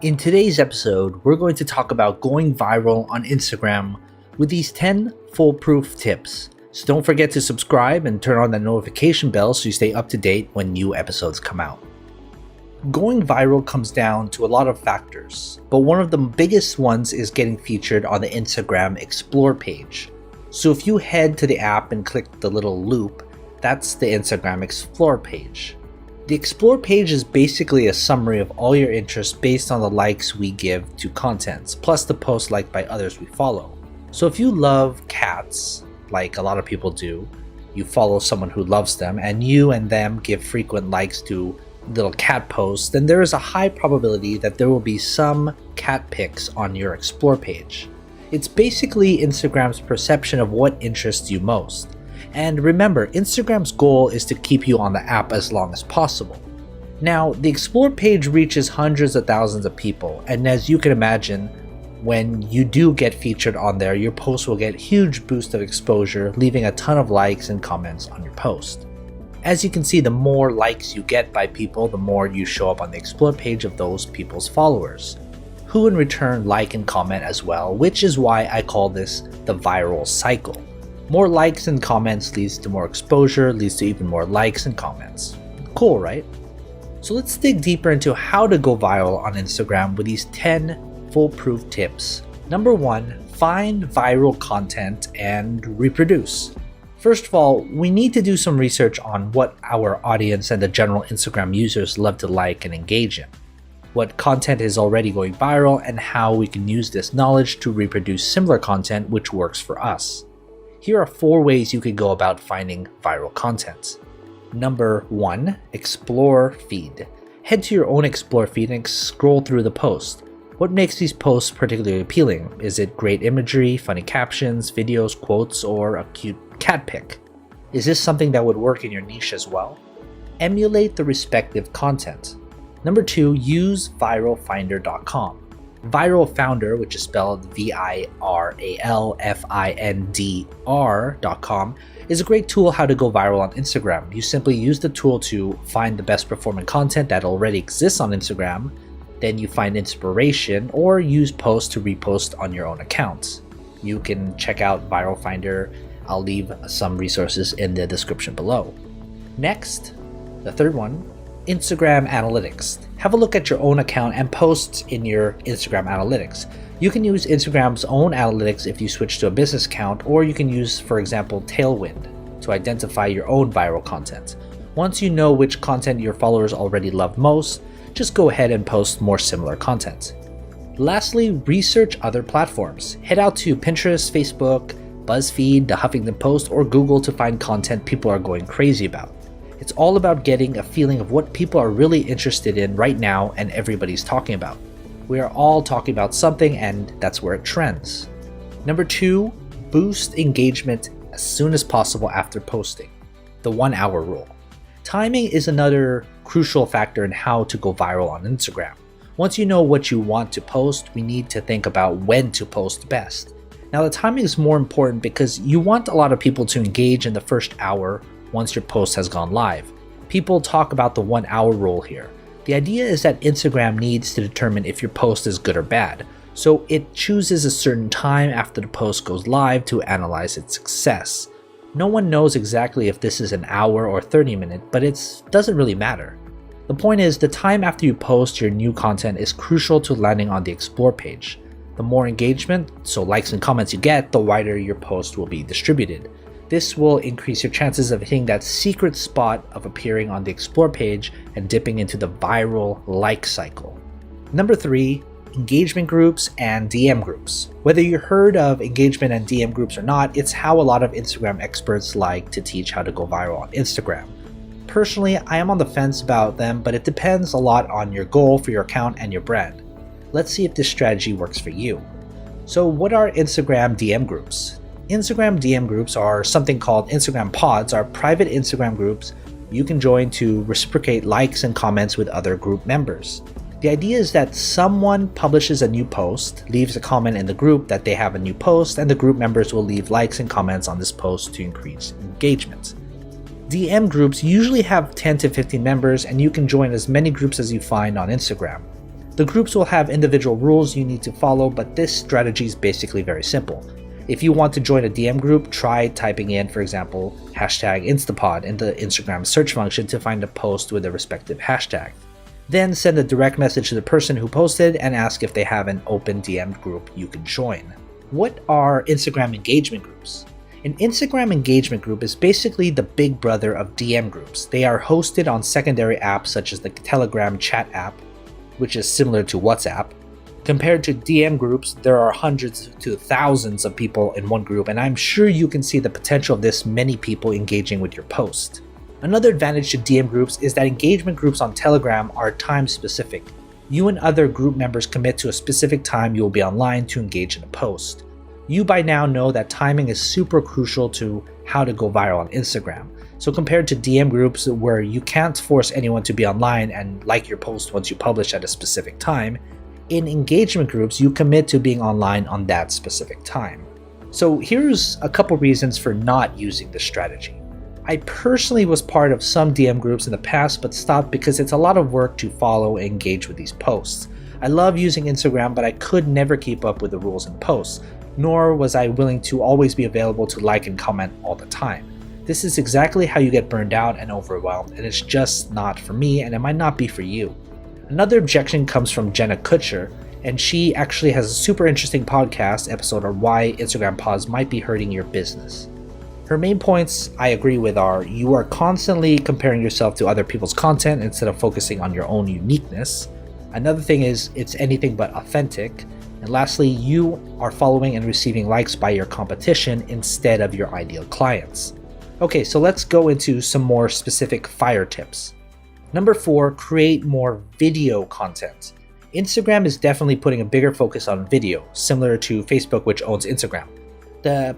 In today's episode, we're going to talk about going viral on Instagram with these 10 foolproof tips. So don't forget to subscribe and turn on the notification bell so you stay up to date when new episodes come out. Going viral comes down to a lot of factors, but one of the biggest ones is getting featured on the Instagram Explore page. So if you head to the app and click the little loop, that's the Instagram Explore page. The Explore page is basically a summary of all your interests based on the likes we give to contents, plus the posts liked by others we follow. So if you love cats, like a lot of people do, you follow someone who loves them, and you and them give frequent likes to little cat posts, then there is a high probability that there will be some cat pics on your Explore page. It's basically Instagram's perception of what interests you most. And remember, Instagram's goal is to keep you on the app as long as possible. Now, the Explore page reaches hundreds of thousands of people, and as you can imagine, when you do get featured on there, your post will get a huge boost of exposure, leaving a ton of likes and comments on your post. As you can see, the more likes you get by people, the more you show up on the Explore page of those people's followers, who in return like and comment as well, which is why I call this the viral cycle. More likes and comments leads to more exposure, leads to even more likes and comments. Cool, right? So let's dig deeper into how to go viral on Instagram with these 10 foolproof tips. Number 1, find viral content and reproduce. First of all, we need to do some research on what our audience and the general Instagram users love to like and engage in, what content is already going viral, and how we can use this knowledge to reproduce similar content which works for us. Here are 4 ways you can go about finding viral content. Number 1, Explore feed. Head to your own Explore feed and scroll through the post. What makes these posts particularly appealing? Is it great imagery, funny captions, videos, quotes, or a cute cat pic? Is this something that would work in your niche as well? Emulate the respective content. Number 2, use viralfinder.com. Viral Founder, which is spelled viralfindr.com, is a great tool how to go viral on Instagram. You simply use the tool to find the best performing content that already exists on Instagram, then you find inspiration or use posts to repost on your own account. You can check out Viral Finder. I'll leave some resources in the description below. Next, the third one, Instagram Analytics. Have a look at your own account and posts in your Instagram Analytics. You can use Instagram's own analytics if you switch to a business account, or you can use, for example, Tailwind to identify your own viral content. Once you know which content your followers already love most, just go ahead and post more similar content. Lastly, research other platforms. Head out to Pinterest, Facebook, Buzzfeed, the Huffington Post, or Google to find content people are going crazy about. It's all about getting a feeling of what people are really interested in right now and everybody's talking about. We are all talking about something, and that's where it trends. Number 2, boost engagement as soon as possible after posting. The 1-hour rule. Timing is another crucial factor in how to go viral on Instagram. Once you know what you want to post, we need to think about when to post best. Now, the timing is more important because you want a lot of people to engage in the first hour once your post has gone live. People talk about the 1-hour rule here. The idea is that Instagram needs to determine if your post is good or bad, so it chooses a certain time after the post goes live to analyze its success. No one knows exactly if this is an hour or 30 minutes, but it doesn't really matter. The point is, the time after you post your new content is crucial to landing on the Explore page. The more engagement, so likes and comments you get, the wider your post will be distributed. This will increase your chances of hitting that secret spot of appearing on the Explore page and dipping into the viral like cycle. Number 3, engagement groups and DM groups. Whether you heard of engagement and DM groups or not, it's how a lot of Instagram experts like to teach how to go viral on Instagram. Personally, I am on the fence about them, but it depends a lot on your goal for your account and your brand. Let's see if this strategy works for you. So what are Instagram DM groups? Instagram DM groups are something called Instagram pods, are private Instagram groups you can join to reciprocate likes and comments with other group members. The idea is that someone publishes a new post, leaves a comment in the group that they have a new post, and the group members will leave likes and comments on this post to increase engagement. DM groups usually have 10 to 15 members, and you can join as many groups as you find on Instagram. The groups will have individual rules you need to follow, but this strategy is basically very simple. If you want to join a DM group, try typing in, for example, hashtag Instapod in the Instagram search function to find a post with the respective hashtag. Then send a direct message to the person who posted and ask if they have an open DM group you can join. What are Instagram engagement groups? An Instagram engagement group is basically the big brother of DM groups. They are hosted on secondary apps such as the Telegram chat app, which is similar to WhatsApp. Compared to DM groups, there are hundreds to thousands of people in one group, and I'm sure you can see the potential of this many people engaging with your post. Another advantage to DM groups is that engagement groups on Telegram are time specific. You and other group members commit to a specific time you will be online to engage in a post. You by now know that timing is super crucial to how to go viral on Instagram. So compared to DM groups where you can't force anyone to be online and like your post once you publish at a specific time, in engagement groups you commit to being online on that specific time. So here's a couple reasons for not using this strategy. I personally was part of some DM groups in the past but stopped because it's a lot of work to follow and engage with these posts. I love using Instagram, but I could never keep up with the rules and posts, nor was I willing to always be available to like and comment all the time. This is exactly how you get burned out and overwhelmed, and it's just not for me, and it might not be for you. Another objection comes from Jenna Kutcher, and she actually has a super interesting podcast episode on why Instagram pods might be hurting your business. Her main points I agree with are: you are constantly comparing yourself to other people's content instead of focusing on your own uniqueness. Another thing is it's anything but authentic. And lastly, you are following and receiving likes by your competition instead of your ideal clients. Okay, so let's go into some more specific fire tips. Number 4, create more video content. Instagram is definitely putting a bigger focus on video, similar to Facebook, which owns Instagram. The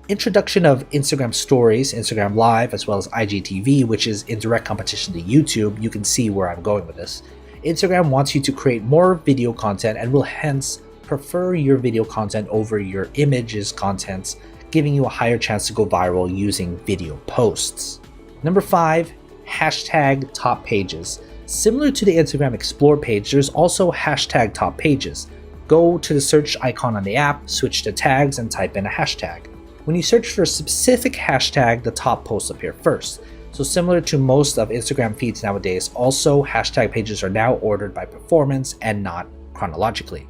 introduction of Instagram Stories, Instagram Live, as well as IGTV, which is in direct competition to YouTube, you can see where I'm going with this. Instagram wants you to create more video content and will hence prefer your video content over your images contents, giving you a higher chance to go viral using video posts. Number 5, hashtag top pages. Similar to the Instagram Explore page, there's also hashtag top pages. Go to the search icon on the app, switch to tags, and type in a hashtag. When you search for a specific hashtag, the top posts appear first. So similar to most of Instagram feeds nowadays, also hashtag pages are now ordered by performance and not chronologically.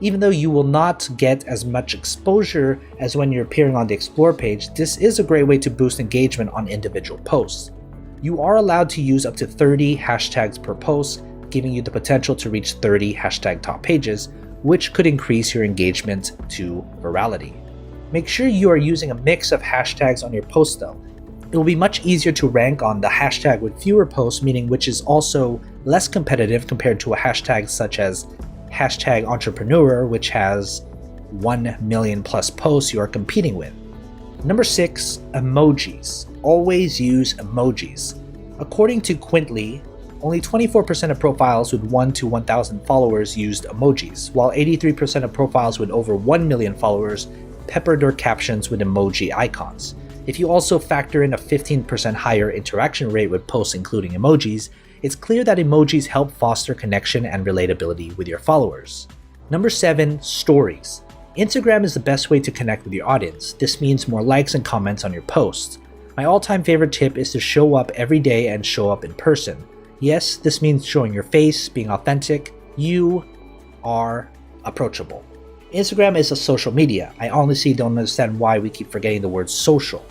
Even though you will not get as much exposure as when you're appearing on the Explore page, this is a great way to boost engagement on individual posts. You are allowed to use up to 30 hashtags per post, giving you the potential to reach 30 hashtag top pages, which could increase your engagement to virality. Make sure you are using a mix of hashtags on your post though. It will be much easier to rank on the hashtag with fewer posts, meaning which is also less competitive compared to a hashtag such as hashtag entrepreneur, which has 1 million plus posts you are competing with. Number 6, emojis. Always use emojis. According to Quintly, only 24% of profiles with 1 to 1,000 followers used emojis, while 83% of profiles with over 1 million followers peppered their captions with emoji icons. If you also factor in a 15% higher interaction rate with posts including emojis, it's clear that emojis help foster connection and relatability with your followers. Number 7, stories. Instagram is the best way to connect with your audience. This means more likes and comments on your posts. My all-time favorite tip is to show up every day and show up in person. Yes, this means showing your face, being authentic. You are approachable. Instagram is a social media. I honestly don't understand why we keep forgetting the word social.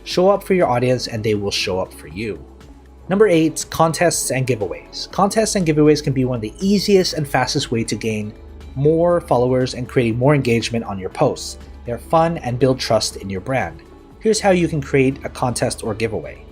Show up for your audience and they will show up for you. Number 8, contests and giveaways. Contests and giveaways can be one of the easiest and fastest way to gain more followers and create more engagement on your posts. They're fun and build trust in your brand. Here's how you can create a contest or giveaway.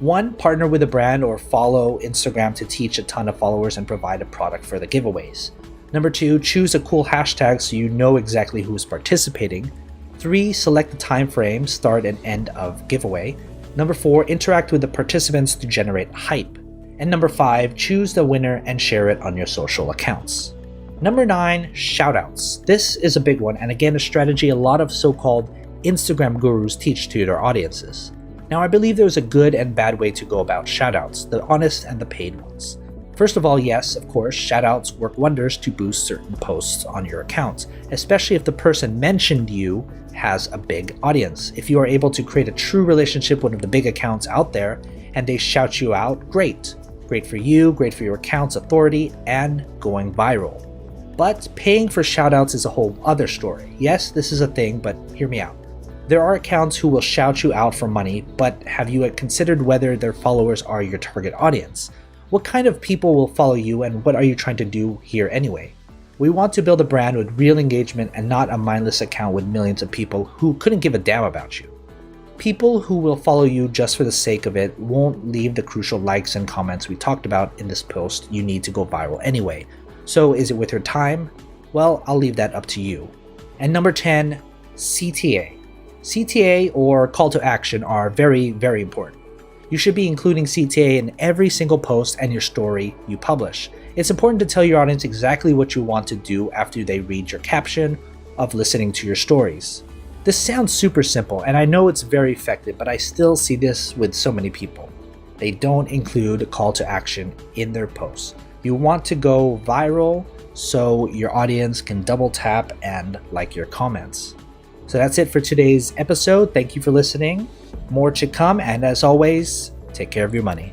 1, partner with a brand or follow Instagram to teach a ton of followers and provide a product for the giveaways. Number 2, choose a cool hashtag so you know exactly who is participating. 3, select the time frame, start and end of giveaway. Number 4, interact with the participants to generate hype. And number 5, choose the winner and share it on your social accounts. Number 9, shoutouts. This is a big one, and again, a strategy a lot of so-called Instagram gurus teach to their audiences. Now, I believe there's a good and bad way to go about shoutouts, the honest and the paid ones. First of all, yes, of course, shoutouts work wonders to boost certain posts on your account, especially if the person mentioned you has a big audience. If you are able to create a true relationship with one of the big accounts out there and they shout you out, great. Great for you, great for your account's authority, and going viral. But paying for shoutouts is a whole other story. Yes, this is a thing, but hear me out. There are accounts who will shout you out for money, but have you considered whether their followers are your target audience? What kind of people will follow you, and what are you trying to do here anyway? We want to build a brand with real engagement and not a mindless account with millions of people who couldn't give a damn about you. People who will follow you just for the sake of it won't leave the crucial likes and comments we talked about in this post you need to go viral anyway. So is it worth your time? Well, I'll leave that up to you. And number 10, CTA. CTA or call to action are very, very important. You should be including CTA in every single post and your story you publish. It's important to tell your audience exactly what you want to do after they read your caption of listening to your stories. This sounds super simple, and I know it's very effective, but I still see this with so many people. They don't include a call to action in their posts. You want to go viral so your audience can double tap and like your comments. So that's it for today's episode. Thank you for listening. More to come, and as always, take care of your money.